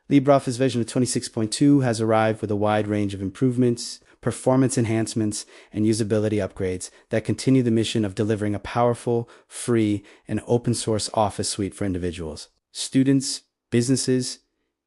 LibreOffice version 26.2 has arrived with a wide range of improvements, performance enhancements, and usability upgrades that continue the mission of delivering a powerful, free, and open-source Office suite for individuals, students, businesses,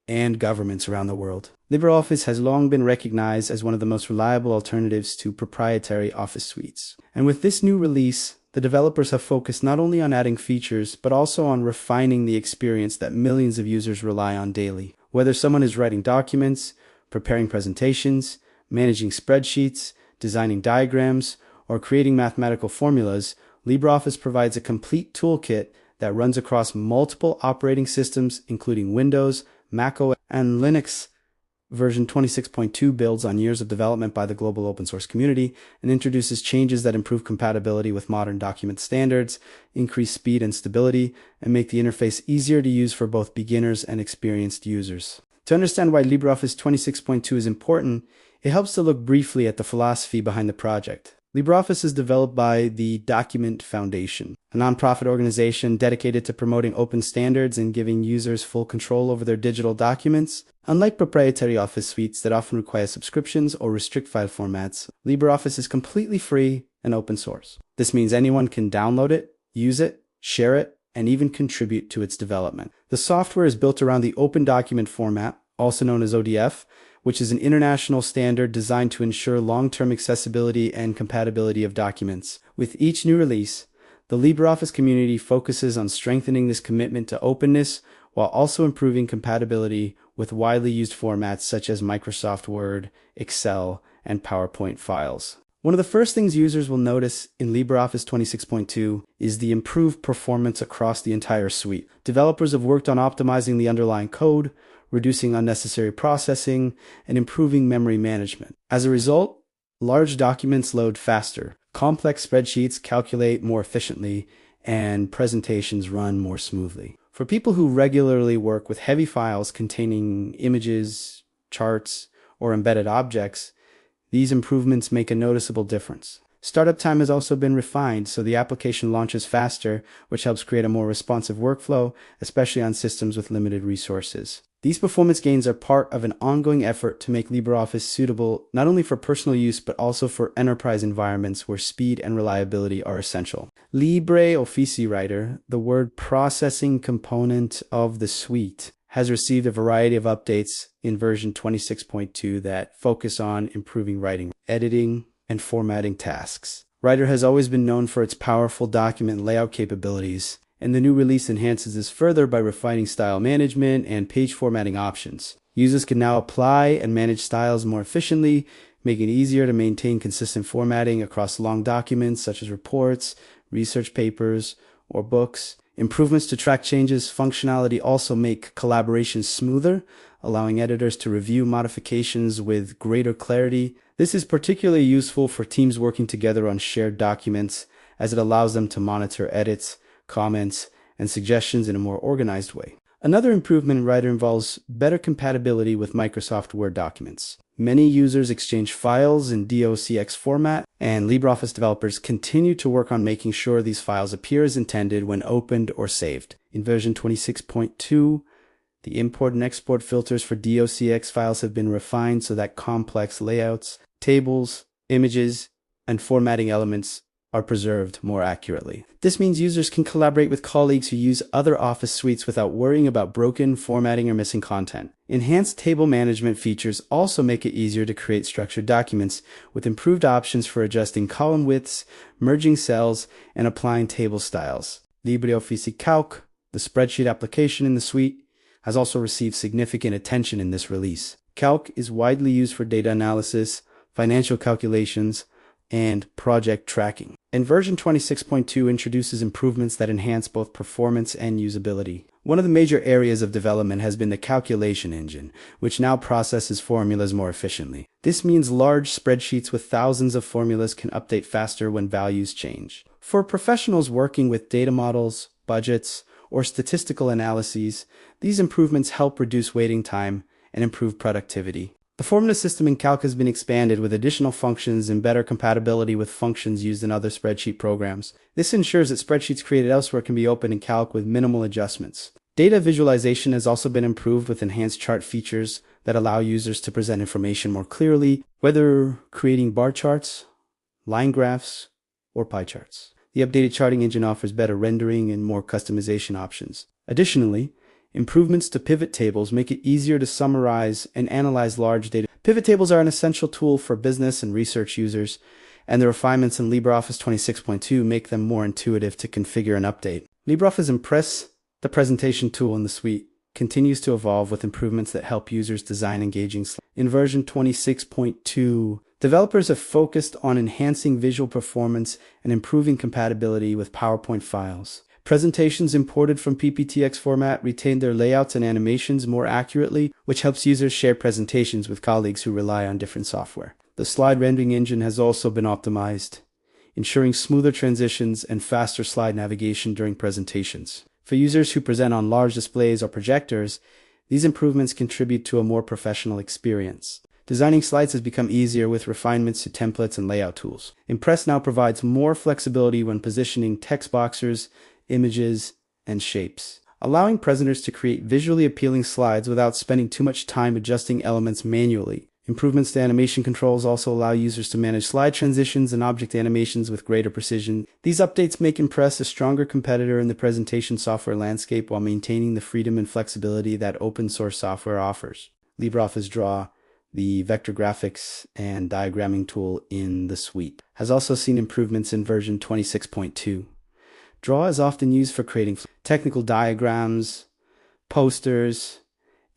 and governments around the world. LibreOffice has long been recognized as one of the most reliable alternatives to proprietary Office suites. And with this new release, the developers have focused not only on adding features, but also on refining the experience that millions of users rely on daily. Whether someone is writing documents, preparing presentations, managing spreadsheets, designing diagrams, or creating mathematical formulas, LibreOffice provides a complete toolkit that runs across multiple operating systems, including Windows, Mac OS, and Linux. Version 26.2 builds on years of development by the global open source community and introduces changes that improve compatibility with modern document standards, increase speed and stability, and make the interface easier to use for both beginners and experienced users. To understand why LibreOffice 26.2 is important, it helps to look briefly at the philosophy behind the project. LibreOffice is developed by the Document Foundation, a nonprofit organization dedicated to promoting open standards and giving users full control over their digital documents. Unlike proprietary Office suites that often require subscriptions or restrict file formats, LibreOffice is completely free and open source. This means anyone can download it, use it, share it, and even contribute to its development. The software is built around the Open Document Format, also known as ODF, which is an international standard designed to ensure long-term accessibility and compatibility of documents. With each new release, the LibreOffice community focuses on strengthening this commitment to openness while also improving compatibility with widely used formats such as Microsoft Word, Excel, and PowerPoint files. One of the first things users will notice in LibreOffice 26.2 is the improved performance across the entire suite. Developers have worked on optimizing the underlying code, reducing unnecessary processing, and improving memory management. As a result, large documents load faster, complex spreadsheets calculate more efficiently, and presentations run more smoothly. For people who regularly work with heavy files containing images, charts, or embedded objects, these improvements make a noticeable difference. Startup time has also been refined, so the application launches faster, which helps create a more responsive workflow, especially on systems with limited resources. These performance gains are part of an ongoing effort to make LibreOffice suitable not only for personal use, but also for enterprise environments where speed and reliability are essential. LibreOffice Writer, the word processing component of the suite, has received a variety of updates in version 26.2 that focus on improving writing, editing, and formatting tasks. Writer has always been known for its powerful document layout capabilities, and the new release enhances this further by refining style management and page formatting options. Users can now apply and manage styles more efficiently, making it easier to maintain consistent formatting across long documents such as reports, research papers, or books. Improvements to track changes functionality also make collaboration smoother, allowing editors to review modifications with greater clarity. This is particularly useful for teams working together on shared documents, as it allows them to monitor edits, comments, and suggestions in a more organized way. Another improvement in Writer involves better compatibility with Microsoft Word documents. Many users exchange files in docx format, and LibreOffice developers continue to work on making sure these files appear as intended when opened or saved. In version 26.2, the import and export filters for docx files have been refined so that complex layouts, tables, images, and formatting elements are preserved more accurately. This means users can collaborate with colleagues who use other Office suites without worrying about broken formatting or missing content. Enhanced table management features also make it easier to create structured documents, with improved options for adjusting column widths, merging cells, and applying table styles. LibreOffice Calc, the spreadsheet application in the suite, has also received significant attention in this release. Calc is widely used for data analysis, financial calculations, and project tracking. And version 26.2 introduces improvements that enhance both performance and usability. One of the major areas of development has been the calculation engine, which now processes formulas more efficiently. This means large spreadsheets with thousands of formulas can update faster when values change. For professionals working with data models, budgets, or statistical analyses, these improvements help reduce waiting time and improve productivity. The formula system in Calc has been expanded with additional functions and better compatibility with functions used in other spreadsheet programs. This ensures that spreadsheets created elsewhere can be opened in Calc with minimal adjustments. Data visualization has also been improved with enhanced chart features that allow users to present information more clearly, whether creating bar charts, line graphs, or pie charts. The updated charting engine offers better rendering and more customization options. Additionally, improvements to pivot tables make it easier to summarize and analyze large data. Pivot tables are an essential tool for business and research users, and the refinements in LibreOffice 26.2 make them more intuitive to configure and update. LibreOffice Impress, the presentation tool in the suite, continues to evolve with improvements that help users design engaging slides. In version 26.2, developers have focused on enhancing visual performance and improving compatibility with PowerPoint files. Presentations imported from PPTX format retain their layouts and animations more accurately, which helps users share presentations with colleagues who rely on different software. The slide rendering engine has also been optimized, ensuring smoother transitions and faster slide navigation during presentations. For users who present on large displays or projectors, these improvements contribute to a more professional experience. Designing slides has become easier with refinements to templates and layout tools. Impress now provides more flexibility when positioning text boxes, images, and shapes, allowing presenters to create visually appealing slides without spending too much time adjusting elements manually. Improvements to animation controls also allow users to manage slide transitions and object animations with greater precision. These updates make Impress a stronger competitor in the presentation software landscape while maintaining the freedom and flexibility that open source software offers. LibreOffice Draw, the vector graphics and diagramming tool in the suite, has also seen improvements in version 26.2. Draw is often used for creating technical diagrams, posters,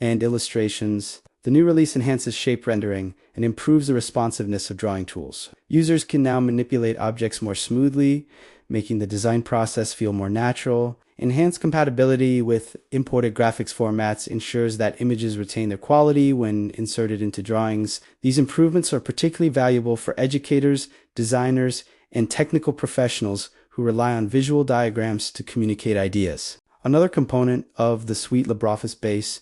and illustrations. The new release enhances shape rendering and improves the responsiveness of drawing tools. Users can now manipulate objects more smoothly, making the design process feel more natural. Enhanced compatibility with imported graphics formats ensures that images retain their quality when inserted into drawings. These improvements are particularly valuable for educators, designers, and technical professionals who rely on visual diagrams to communicate ideas. Another component of the suite, LibreOffice Base,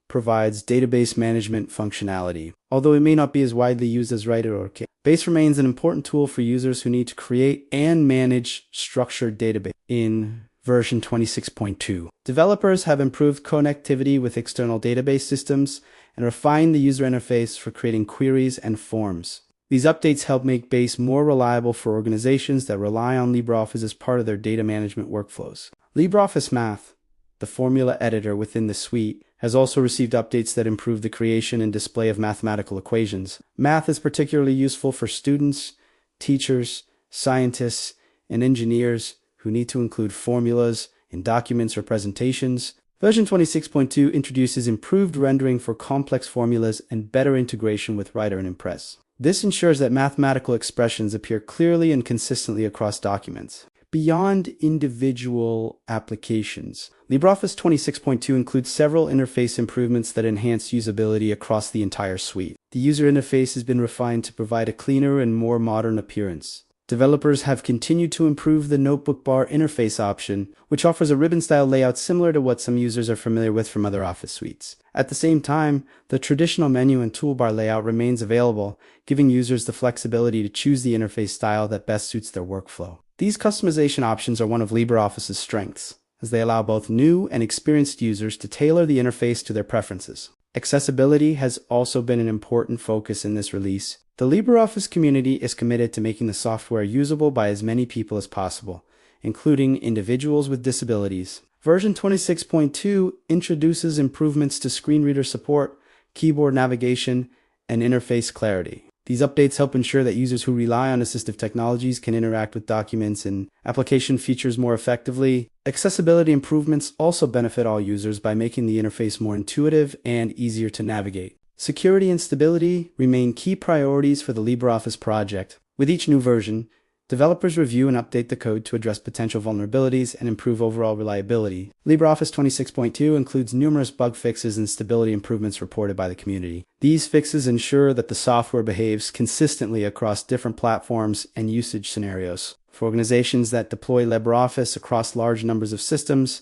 provides database management functionality. Although it may not be as widely used as Writer or Calc, Base remains an important tool for users who need to create and manage structured database. In version 26.2, developers have improved connectivity with external database systems and refined the user interface for creating queries and forms. These updates help make Base more reliable for organizations that rely on LibreOffice as part of their data management workflows. LibreOffice Math, the formula editor within the suite, has also received updates that improve the creation and display of mathematical equations. Math is particularly useful for students, teachers, scientists, and engineers who need to include formulas in documents or presentations. Version 26.2 introduces improved rendering for complex formulas and better integration with Writer and Impress. This ensures that mathematical expressions appear clearly and consistently across documents. Beyond individual applications, LibreOffice 26.2 includes several interface improvements that enhance usability across the entire suite. The user interface has been refined to provide a cleaner and more modern appearance. Developers have continued to improve the notebook bar interface option, which offers a ribbon-style layout similar to what some users are familiar with from other Office suites. At the same time, the traditional menu and toolbar layout remains available, giving users the flexibility to choose the interface style that best suits their workflow. These customization options are one of LibreOffice's strengths, as they allow both new and experienced users to tailor the interface to their preferences. Accessibility has also been an important focus in this release. The LibreOffice community is committed to making the software usable by as many people as possible, including individuals with disabilities. Version 26.2 introduces improvements to screen reader support, keyboard navigation, and interface clarity. These updates help ensure that users who rely on assistive technologies can interact with documents and application features more effectively. Accessibility improvements also benefit all users by making the interface more intuitive and easier to navigate. Security and stability remain key priorities for the LibreOffice project. With each new version, developers review and update the code to address potential vulnerabilities and improve overall reliability. LibreOffice 26.2 includes numerous bug fixes and stability improvements reported by the community. These fixes ensure that the software behaves consistently across different platforms and usage scenarios. For organizations that deploy LibreOffice across large numbers of systems,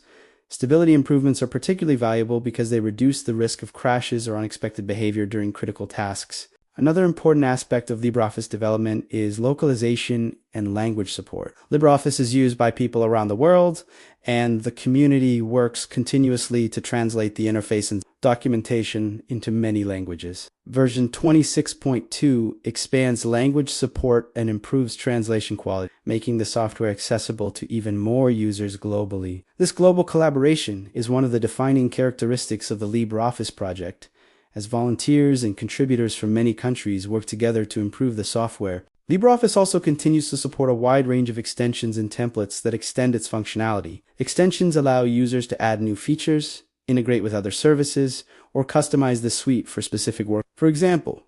stability improvements are particularly valuable because they reduce the risk of crashes or unexpected behavior during critical tasks. Another important aspect of LibreOffice development is localization and language support. LibreOffice is used by people around the world, and the community works continuously to translate the interface and documentation into many languages. Version 26.2 expands language support and improves translation quality, making the software accessible to even more users globally. This global collaboration is one of the defining characteristics of the LibreOffice project, as volunteers and contributors from many countries work together to improve the software. LibreOffice also continues to support a wide range of extensions and templates that extend its functionality. Extensions allow users to add new features, integrate with other services, or customize the suite for specific work. For example,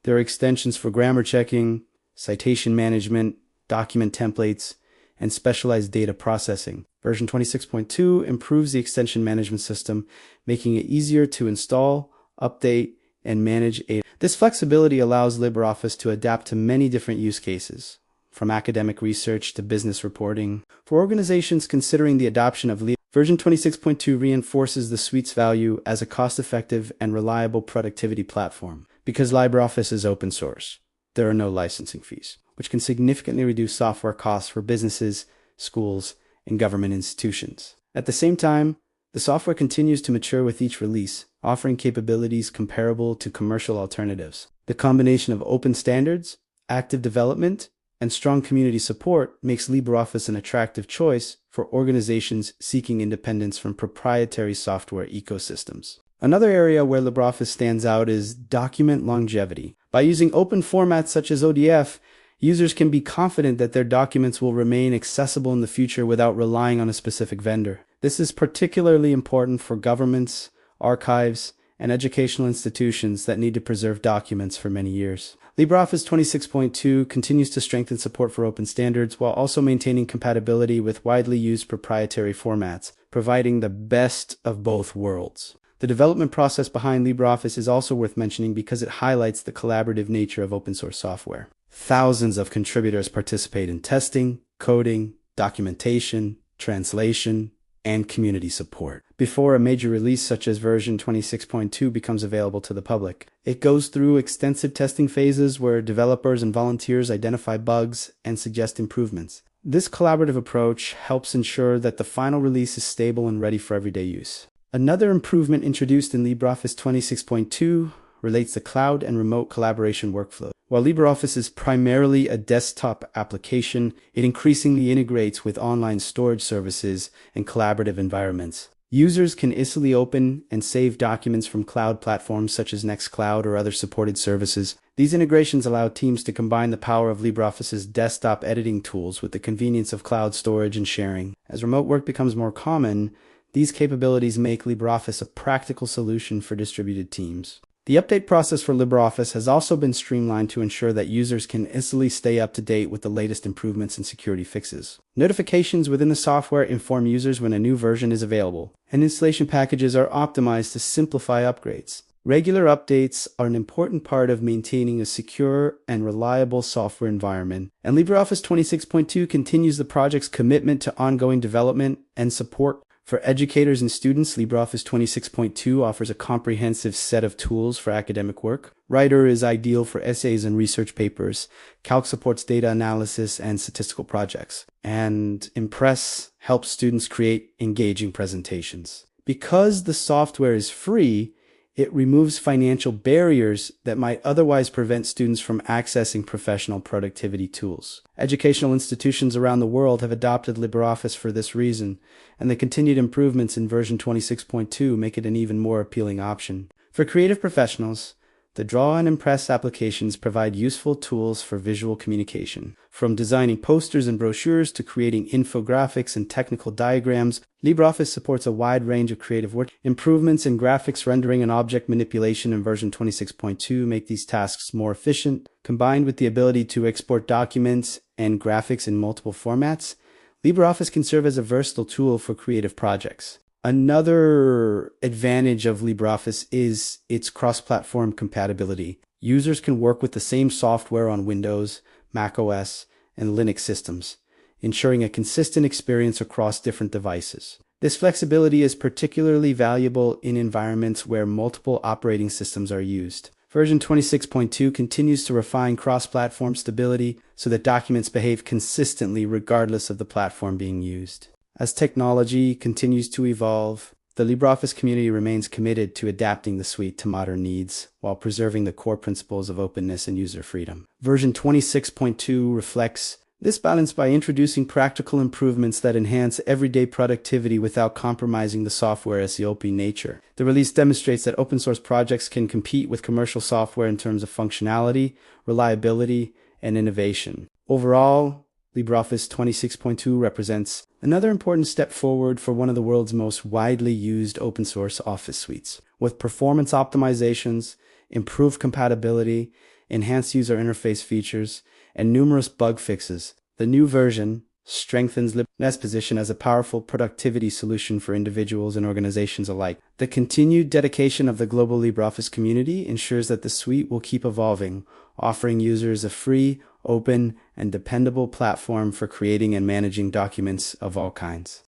there are extensions for grammar checking, citation management, document templates, and specialized data processing. Version 26.2 improves the extension management system, making it easier to install, update, and manage. This flexibility allows LibreOffice to adapt to many different use cases, from academic research to business reporting. For organizations considering the adoption of LibreOffice, version 26.2 reinforces the suite's value as a cost-effective and reliable productivity platform. Because LibreOffice is open source, there are no licensing fees, which can significantly reduce software costs for businesses, schools, and government institutions. At the same time, the software continues to mature with each release, offering capabilities comparable to commercial alternatives. The combination of open standards, active development, and strong community support makes LibreOffice an attractive choice for organizations seeking independence from proprietary software ecosystems. Another area where LibreOffice stands out is document longevity. By using open formats such as ODF, users can be confident that their documents will remain accessible in the future without relying on a specific vendor. This is particularly important for governments, archives, and educational institutions that need to preserve documents for many years. LibreOffice 26.2 continues to strengthen support for open standards while also maintaining compatibility with widely used proprietary formats, providing the best of both worlds. The development process behind LibreOffice is also worth mentioning because it highlights the collaborative nature of open source software. Thousands of contributors participate in testing, coding, documentation, translation, and community support before a major release such as version 26.2 becomes available to the public. It goes through extensive testing phases where developers and volunteers identify bugs and suggest improvements. This collaborative approach helps ensure that the final release is stable and ready for everyday use. Another improvement introduced in LibreOffice 26.2 relates to cloud and remote collaboration workflows. While LibreOffice is primarily a desktop application, it increasingly integrates with online storage services and collaborative environments. Users can easily open and save documents from cloud platforms such as Nextcloud or other supported services. These integrations allow teams to combine the power of LibreOffice's desktop editing tools with the convenience of cloud storage and sharing. As remote work becomes more common, these capabilities make LibreOffice a practical solution for distributed teams. The update process for LibreOffice has also been streamlined to ensure that users can easily stay up to date with the latest improvements and security fixes. Notifications within the software inform users when a new version is available, and installation packages are optimized to simplify upgrades. Regular updates are an important part of maintaining a secure and reliable software environment, and LibreOffice 26.2 continues the project's commitment to ongoing development and support. For educators and students, LibreOffice 26.2 offers a comprehensive set of tools for academic work. Writer is ideal for essays and research papers. Calc supports data analysis and statistical projects. And Impress helps students create engaging presentations. Because the software is free, it removes financial barriers that might otherwise prevent students from accessing professional productivity tools. Educational institutions around the world have adopted LibreOffice for this reason, and the continued improvements in version 26.2 make it an even more appealing option. For creative professionals, the Draw and Impress applications provide useful tools for visual communication. From designing posters and brochures to creating infographics and technical diagrams, LibreOffice supports a wide range of creative work. Improvements in graphics rendering and object manipulation in version 26.2 make these tasks more efficient. Combined with the ability to export documents and graphics in multiple formats, LibreOffice can serve as a versatile tool for creative projects. Another advantage of LibreOffice is its cross-platform compatibility. Users can work with the same software on Windows, macOS, and Linux systems, ensuring a consistent experience across different devices. This flexibility is particularly valuable in environments where multiple operating systems are used. Version 26.2 continues to refine cross-platform stability so that documents behave consistently regardless of the platform being used. As technology continues to evolve, the LibreOffice community remains committed to adapting the suite to modern needs while preserving the core principles of openness and user freedom. Version 26.2 reflects this balance by introducing practical improvements that enhance everyday productivity without compromising the software's open nature. The release demonstrates that open source projects can compete with commercial software in terms of functionality, reliability, and innovation. Overall, LibreOffice 26.2 represents another important step forward for one of the world's most widely used open source office suites. With performance optimizations, improved compatibility, enhanced user interface features, and numerous bug fixes, the new version strengthens LibreOffice's position as a powerful productivity solution for individuals and organizations alike. The continued dedication of the global LibreOffice community ensures that the suite will keep evolving, offering users a free, open, and dependable platform for creating and managing documents of all kinds.